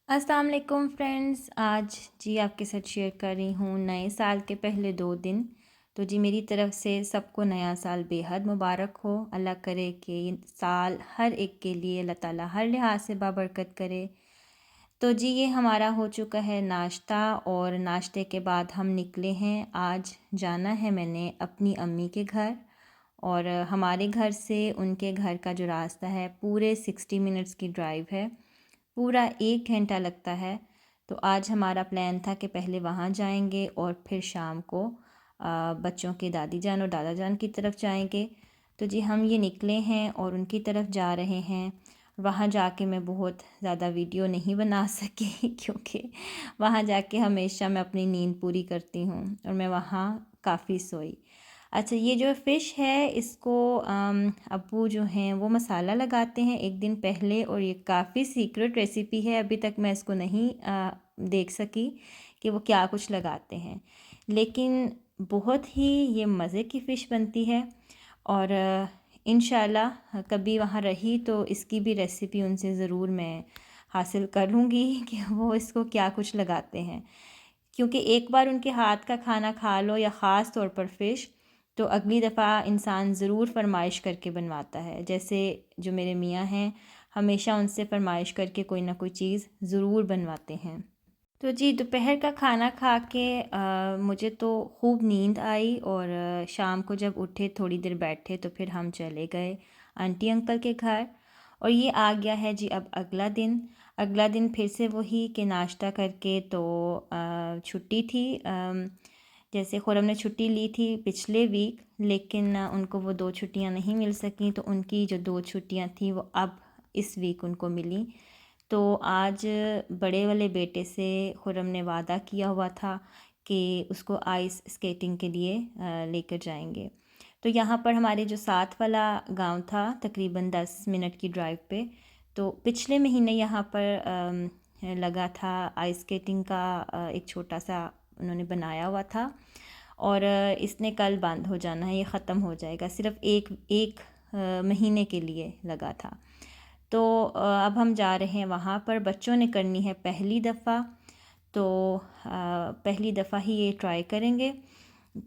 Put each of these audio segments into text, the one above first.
अस्सलाम वालेकुम फ्रेंड्स। आज जी आपके साथ शेयर कर रही हूँ नए साल के पहले 2 दिन। तो जी मेरी तरफ़ से सबको नया साल बेहद मुबारक हो। अल्लाह करे कि ये साल हर एक के लिए अल्लाह ताला हर लिहाज से बाबरकत करे। तो जी ये हमारा हो चुका है नाश्ता और नाश्ते के बाद हम निकले हैं। आज जाना है मैंने अपनी अम्मी के घर और हमारे घर से उनके घर का जो रास्ता है पूरे 60 मिनट्स की ड्राइव है। पूरा 1 घंटा लगता है। तो आज हमारा प्लान था कि पहले वहाँ जाएंगे और फिर शाम को बच्चों के दादी जान और दादा जान की तरफ जाएंगे। तो जी हम ये निकले हैं और उनकी तरफ जा रहे हैं। वहाँ जाके मैं बहुत ज़्यादा वीडियो नहीं बना सकी क्योंकि वहाँ जाके हमेशा मैं अपनी नींद पूरी करती हूँ और मैं वहाँ काफ़ी सोई। अच्छा, ये जो फ़िश है इसको अब्बू जो हैं वो मसाला लगाते हैं एक दिन पहले और ये काफ़ी सीक्रेट रेसिपी है। अभी तक मैं इसको नहीं देख सकी कि वो क्या कुछ लगाते हैं, लेकिन बहुत ही ये मज़े की फ़िश बनती है। और इंशाल्लाह कभी वहाँ रही तो इसकी भी रेसिपी उनसे ज़रूर मैं हासिल कर लूँगी कि वो इसको क्या कुछ लगाते हैं। क्योंकि एक बार उनके हाथ का खाना खा लो या ख़ास तौर पर फ़िश, तो अगली दफ़ा इंसान ज़रूर फ़रमाइश करके बनवाता है। जैसे जो मेरे मियाँ हैं, हमेशा उनसे फ़रमाइश करके कोई ना कोई चीज़ ज़रूर बनवाते हैं। तो जी दोपहर का खाना खा के मुझे तो खूब नींद आई और शाम को जब उठे थोड़ी देर बैठे तो फिर हम चले गए आंटी अंकल के घर। और ये आ गया है जी अब अगला दिन फिर से वही कि नाश्ता करके तो छुट्टी थी। जैसे खुरम ने छुट्टी ली थी पिछले वीक, लेकिन उनको वो 2 छुट्टियां नहीं मिल सकीं, तो उनकी जो 2 छुट्टियां थी वो अब इस वीक उनको मिली। तो आज बड़े वाले बेटे से खुरम ने वादा किया हुआ था कि उसको आइस स्केटिंग के लिए लेकर जाएंगे। तो यहाँ पर हमारे जो साथ वाला गांव था तकरीबन 10 मिनट की ड्राइव पे, तो पिछले महीने यहाँ पर लगा था आइस स्केटिंग का एक छोटा सा उन्होंने बनाया हुआ था और इसने कल बंद हो जाना है, ये ख़त्म हो जाएगा। सिर्फ एक महीने के लिए लगा था। तो अब हम जा रहे हैं वहाँ पर। बच्चों ने करनी है पहली दफ़ा, तो पहली दफ़ा ही ये ट्राई करेंगे।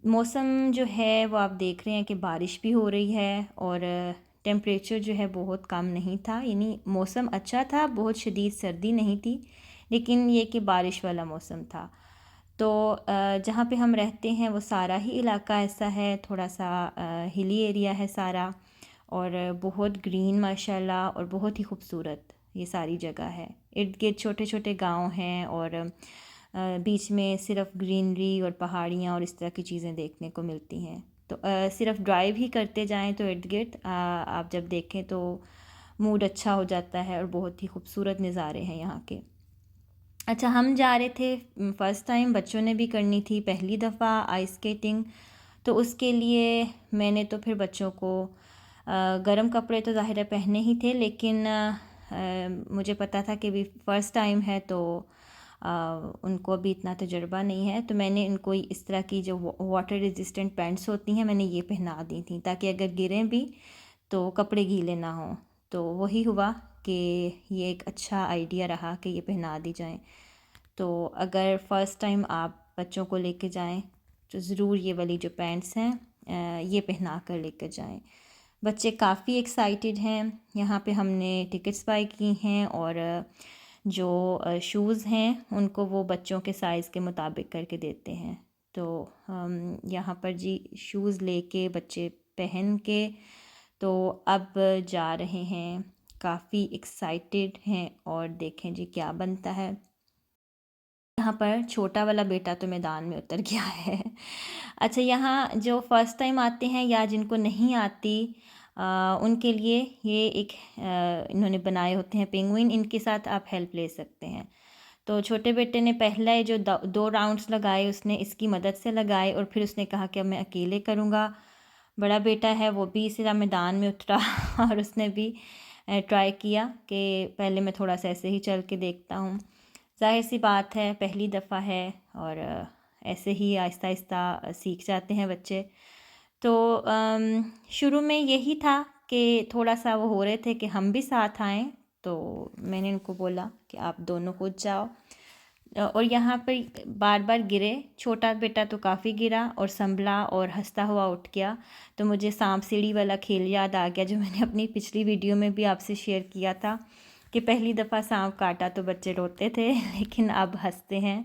मौसम जो है वो आप देख रहे हैं कि बारिश भी हो रही है और टेम्परेचर जो है बहुत कम नहीं था, यानी मौसम अच्छा था, बहुत शदीद सर्दी नहीं थी, लेकिन ये कि बारिश वाला मौसम था। तो जहाँ पे हम रहते हैं वो सारा ही इलाका ऐसा है, थोड़ा सा हिली एरिया है सारा, और बहुत ग्रीन माशाल्लाह और बहुत ही खूबसूरत ये सारी जगह है। इर्द गिर्द छोटे छोटे गांव हैं और बीच में सिर्फ ग्रीनरी और पहाड़ियाँ और इस तरह की चीज़ें देखने को मिलती हैं। तो सिर्फ ड्राइव ही करते जाएं तो इर्द गिर्द आप जब देखें तो मूड अच्छा हो जाता है और बहुत ही खूबसूरत नज़ारे हैं यहाँ के। अच्छा, हम जा रहे थे फ़र्स्ट टाइम, बच्चों ने भी करनी थी पहली दफ़ा आइस स्केटिंग। तो उसके लिए मैंने तो फिर बच्चों को गर्म कपड़े तो ज़ाहिर है पहने ही थे, लेकिन मुझे पता था कि भी फ़र्स्ट टाइम है तो उनको अभी इतना तजुर्बा नहीं है, तो मैंने इनको इस तरह की जो वाटर रेजिस्टेंट पैंट्स होती हैं मैंने ये पहना दी थी, ताकि अगर गिरें भी तो कपड़े गीले ना हों। तो वही हुआ कि ये एक अच्छा आइडिया रहा कि ये पहना दी जाए। तो अगर फ़र्स्ट टाइम आप बच्चों को लेके जाएं तो ज़रूर ये वाली जो पैंट्स हैं ये पहना कर लेकर जाएं। बच्चे काफ़ी एक्साइटेड हैं। यहाँ पे हमने टिकट्स बाय की हैं और जो शूज़ हैं उनको वो बच्चों के साइज़ के मुताबिक करके देते हैं। तो हम यहाँ पर जी शूज़ लेके बच्चे पहन के तो अब जा रहे हैं। काफ़ी एक्साइटेड हैं और देखें जी क्या बनता है। यहाँ पर छोटा वाला बेटा तो मैदान में उतर गया है। अच्छा, यहाँ जो फ़र्स्ट टाइम आते हैं या जिनको नहीं आती उनके लिए ये एक इन्होंने बनाए होते हैं पेंगुइन, इनके साथ आप हेल्प ले सकते हैं। तो छोटे बेटे ने पहला ये जो 2 राउंड्स लगाए उसने इसकी मदद से लगाए और फिर उसने कहा कि अब मैं अकेले करूँगा। बड़ा बेटा है वो भी इसी तरह मैदान में उतरा और उसने भी ट्राई किया कि पहले मैं थोड़ा सा ऐसे ही चल के देखता हूँ। ज़ाहिर सी बात है पहली दफ़ा है और ऐसे ही आहिस्ता आहिस्ता सीख जाते हैं बच्चे। तो शुरू में यही था कि थोड़ा सा वो हो रहे थे कि हम भी साथ आएँ, तो मैंने उनको बोला कि आप दोनों कूद जाओ। और यहाँ पर बार बार गिरे। छोटा बेटा तो काफ़ी गिरा और संभला और हंसता हुआ उठ गया। तो मुझे सांप सीढ़ी वाला खेल याद आ गया, जो मैंने अपनी पिछली वीडियो में भी आपसे शेयर किया था कि पहली दफ़ा सांप काटा तो बच्चे रोते थे लेकिन अब हंसते हैं।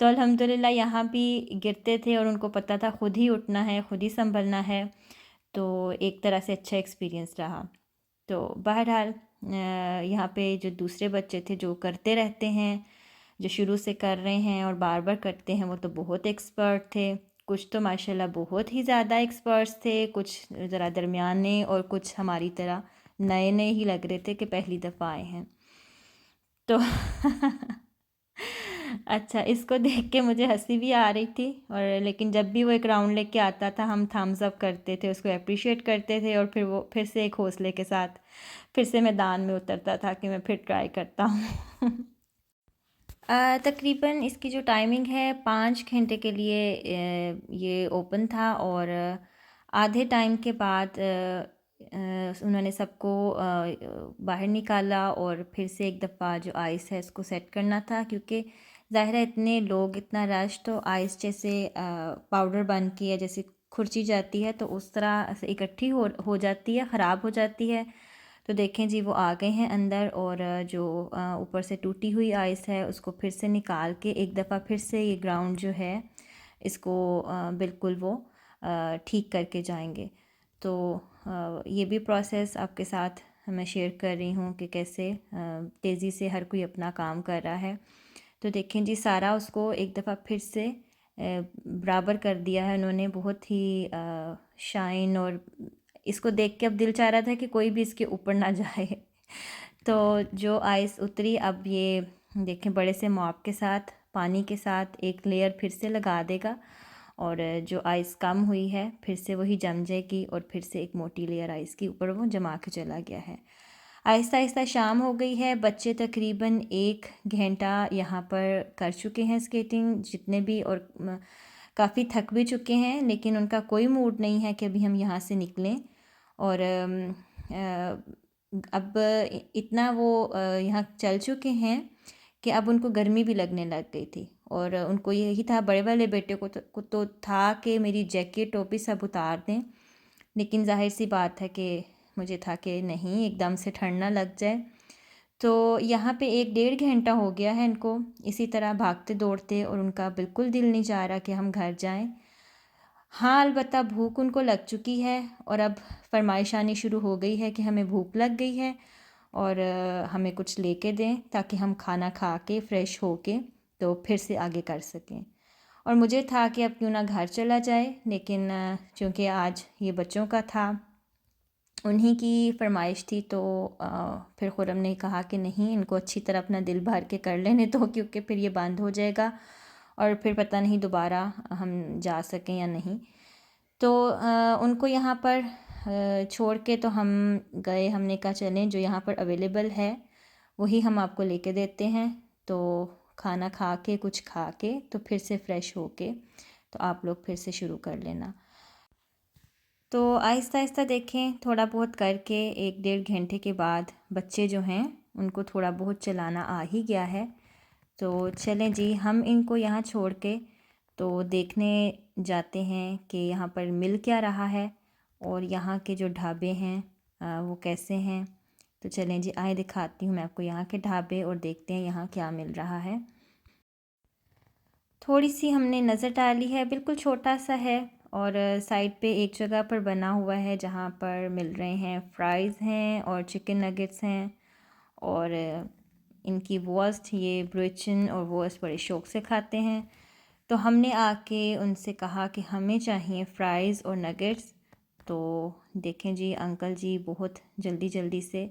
तो अल्हम्दुलिल्लाह यहाँ भी गिरते थे और उनको पता था खुद ही उठना है, खुद ही संभलना है। तो एक तरह से अच्छा एक्सपीरियंस रहा। तो बहरहाल यहाँ पे जो दूसरे बच्चे थे जो करते रहते हैं, जो शुरू से कर रहे हैं और बार बार करते हैं, वो तो बहुत एक्सपर्ट थे। कुछ तो माशाल्लाह बहुत ही ज़्यादा एक्सपर्ट्स थे, कुछ ज़रा दरमियाने और कुछ हमारी तरह नए नए ही लग रहे थे कि पहली दफ़ा आए हैं। तो अच्छा, इसको देख के मुझे हंसी भी आ रही थी। और लेकिन जब भी वो एक राउंड लेके आता था हम थम्स अप करते थे, उसको अप्रिशिएट करते थे और फिर वो फिर से एक हौसले के साथ फिर से मैदान में उतरता था कि मैं फिर ट्राई करता हूँ। तकरीबन इसकी जो टाइमिंग है 5 घंटे के लिए ये ओपन था। और आधे टाइम के बाद उन्होंने सबको बाहर निकाला और फिर से एक दफ़ा जो आइस है इसको सेट करना था, क्योंकि ज़ाहिर है इतने लोग, इतना रश, तो आइस जैसे पाउडर बन के या जैसे खुरची जाती है तो उस तरह से इकट्ठी हो जाती है, ख़राब हो जाती है। तो देखें जी वो आ गए हैं अंदर और जो ऊपर से टूटी हुई आइस है उसको फिर से निकाल के एक दफ़ा फिर से ये ग्राउंड जो है इसको बिल्कुल वो ठीक करके जाएंगे। तो ये भी प्रोसेस आपके साथ मैं शेयर कर रही हूँ कि कैसे तेज़ी से हर कोई अपना काम कर रहा है। तो देखें जी सारा उसको एक दफ़ा फिर से बराबर कर दिया है उन्होंने, बहुत ही शाइन। और इसको देख के अब दिल चाह रहा था कि कोई भी इसके ऊपर ना जाए। तो जो आइस उतरी, अब ये देखें बड़े से मॉप के साथ पानी के साथ एक लेयर फिर से लगा देगा और जो आइस कम हुई है फिर से वही जम जाएगी और फिर से एक मोटी लेयर आइस के ऊपर वो जमा के चला गया है। आहिस्ता आहिस्ता शाम हो गई है। बच्चे तकरीबन 1 घंटा यहाँ पर कर चुके हैं स्केटिंग जितने भी, और काफ़ी थक भी चुके हैं, लेकिन उनका कोई मूड नहीं है कि अभी हम यहाँ से निकलें। और अब इतना वो यहाँ चल चुके हैं कि अब उनको गर्मी भी लगने लग गई थी। और उनको यही था, बड़े वाले बेटे को तो था कि मेरी जैकेट टोपी सब उतार दें, लेकिन जाहिर सी बात है कि मुझे था कि नहीं एकदम से ठंड ना लग जाए। तो यहाँ पे 1 डेढ़ घंटा हो गया है इनको इसी तरह भागते दौड़ते, और उनका बिल्कुल दिल नहीं चाह रहा कि हम घर जाएं। हाँ, अलबत्ता भूख उनको लग चुकी है और अब फरमाइश आनी शुरू हो गई है कि हमें भूख लग गई है और हमें कुछ लेके दें ताकि हम खाना खा के फ़्रेश हो के तो फिर से आगे कर सकें। और मुझे था कि अब क्यों ना घर चला जाए, लेकिन चूँकि आज ये बच्चों का था, उन्हीं की फरमाइश थी, तो फिर खुरम ने कहा कि नहीं, इनको अच्छी तरह अपना दिल भर के कर लेने दो, क्योंकि फिर ये बंद हो जाएगा और फिर पता नहीं दोबारा हम जा सकें या नहीं। तो उनको यहाँ पर छोड़ के तो हम गए। हमने कहा चलें जो यहाँ पर अवेलेबल है वही हम आपको लेके देते हैं, तो खाना खा के कुछ खा के तो फिर से फ़्रेश हो के तो आप लोग फिर से शुरू कर लेना। तो आहिस्ता आहिस्ता देखें थोड़ा बहुत करके 1 डेढ़ घंटे के बाद बच्चे जो हैं उनको थोड़ा बहुत चलाना आ ही गया है। तो चलें जी हम इनको यहाँ छोड़ के तो देखने जाते हैं कि यहाँ पर मिल क्या रहा है और यहाँ के जो ढाबे हैं वो कैसे हैं। तो चलें जी, आए दिखाती हूँ मैं आपको यहाँ के ढाबे और देखते हैं यहाँ क्या मिल रहा है। थोड़ी सी हमने नज़र डाली है, बिल्कुल छोटा सा है और साइड पे एक जगह पर बना हुआ है जहाँ पर मिल रहे हैं फ्राइज़ हैं और चिकन नगेट्स हैं। और इनकी वोस्ट, ये ब्रुचिन और वोस्ट बड़े शौक़ से खाते हैं। तो हमने आके उनसे कहा कि हमें चाहिए फ़्राइज़ और नगेट्स। तो देखें जी अंकल जी बहुत जल्दी जल्दी से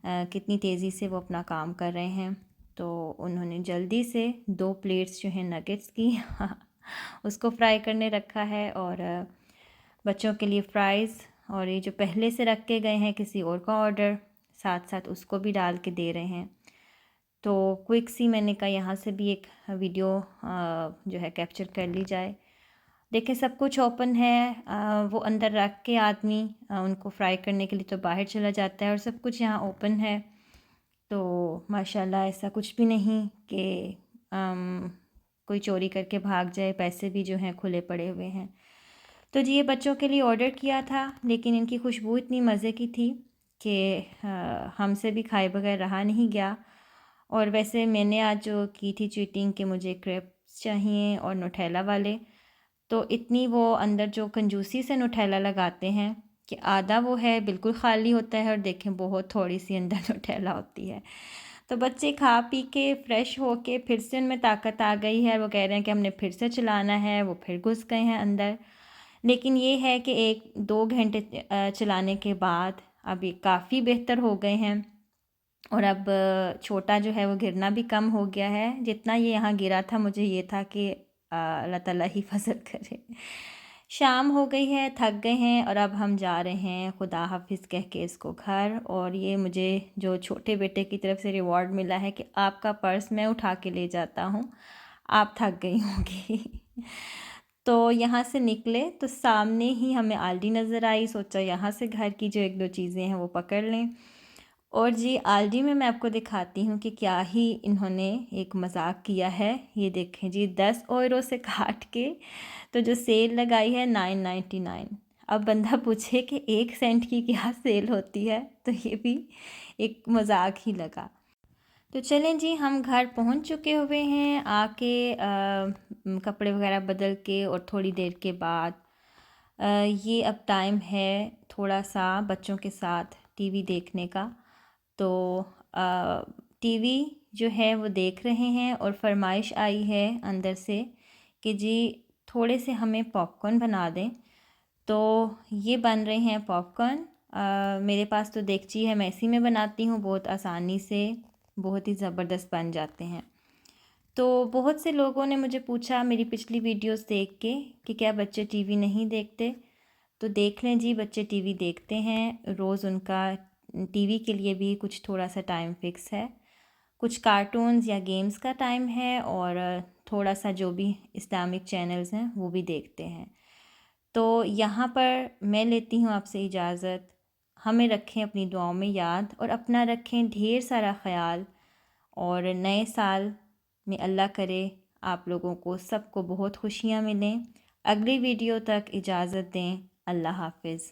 कितनी तेज़ी से वो अपना काम कर रहे हैं। तो उन्होंने जल्दी से 2 प्लेट्स जो हैं नगेट्स की उसको फ्राई करने रखा है और बच्चों के लिए फ़्राइज़, और ये जो पहले से रख के गए हैं किसी और का ऑर्डर, साथ साथ उसको भी डाल के दे रहे हैं। तो क्विक सी मैंने कहा यहाँ से भी एक वीडियो जो है कैप्चर कर ली जाए। देखें सब कुछ ओपन है, वो अंदर रख के आदमी उनको फ्राई करने के लिए तो बाहर चला जाता है और सब कुछ यहाँ ओपन है। तो माशाल्लाह ऐसा कुछ भी नहीं कि कोई चोरी करके भाग जाए, पैसे भी जो हैं खुले पड़े हुए हैं। तो जी ये बच्चों के लिए ऑर्डर किया था, लेकिन इनकी खुशबू इतनी मज़े की थी कि हमसे भी खाए बगैर रहा नहीं गया। और वैसे मैंने आज जो की थी चीटिंग कि मुझे क्रेप्स चाहिए और नुटेला वाले, तो इतनी वो अंदर जो कंजूसी से नुटेला लगाते हैं कि आधा वो है बिल्कुल ख़ाली होता है और देखें बहुत थोड़ी सी अंदर नुटेला होती है। तो बच्चे खा पी के फ्रेश हो के फिर से उनमें ताकत आ गई है, वो कह रहे हैं कि हमने फिर से चलाना है, वो फिर घुस गए हैं अंदर। लेकिन ये है कि 1-2 घंटे चलाने के बाद अब ये काफ़ी बेहतर हो गए हैं। और अब छोटा जो है वो गिरना भी कम हो गया है। जितना ये यहाँ गिरा था मुझे ये था कि अल्लाह ताला हिफ़ाज़त करे। शाम हो गई है, थक गए हैं और अब हम जा रहे हैं खुदा हाफ़िज़ कह के इसको घर। और ये मुझे जो छोटे बेटे की तरफ से रिवॉर्ड मिला है कि आपका पर्स मैं उठा के ले जाता हूँ, आप थक गई होंगी। तो यहाँ से निकले तो सामने ही हमें आल्डी नज़र आई, सोचा यहाँ से घर की जो 1-2 चीज़ें हैं वो पकड़ लें। और जी आल्डी में मैं आपको दिखाती हूँ कि क्या ही इन्होंने एक मजाक किया है। ये देखें जी 10 यूरो से काट के तो जो सेल लगाई है 9.99। अब बंदा पूछे कि 1 सेंट की क्या सेल होती है, तो ये भी एक मजाक ही लगा। तो चलें जी हम घर पहुंच चुके हुए हैं। आके कपड़े वगैरह बदल के और थोड़ी देर के बाद ये अब टाइम है थोड़ा सा बच्चों के साथ टीवी देखने का। तो टीवी जो है वो देख रहे हैं और फरमाइश आई है अंदर से कि जी थोड़े से हमें पॉपकॉर्न बना दें। तो ये बन रहे हैं पॉपकॉर्न। मेरे पास तो देगची है, मैं इसी में बनाती हूँ, बहुत आसानी से बहुत ही ज़बरदस्त बन जाते हैं। तो बहुत से लोगों ने मुझे पूछा मेरी पिछली वीडियोस देख के कि क्या बच्चे टीवी नहीं देखते। तो देख लें जी, बच्चे टीवी देखते हैं रोज़। उनका टीवी के लिए भी कुछ थोड़ा सा टाइम फिक्स है, कुछ कार्टून्स या गेम्स का टाइम है और थोड़ा सा जो भी इस्लामिक चैनल्स हैं वो भी देखते हैं। तो यहाँ पर मैं लेती हूँ आपसे इजाज़त। हमें रखें अपनी दुआओं में याद और अपना रखें ढेर सारा ख़याल। और नए साल में अल्लाह करे आप लोगों को सबको बहुत खुशियाँ मिलें। अगली वीडियो तक इजाज़त दें। अल्लाह हाफ़िज़।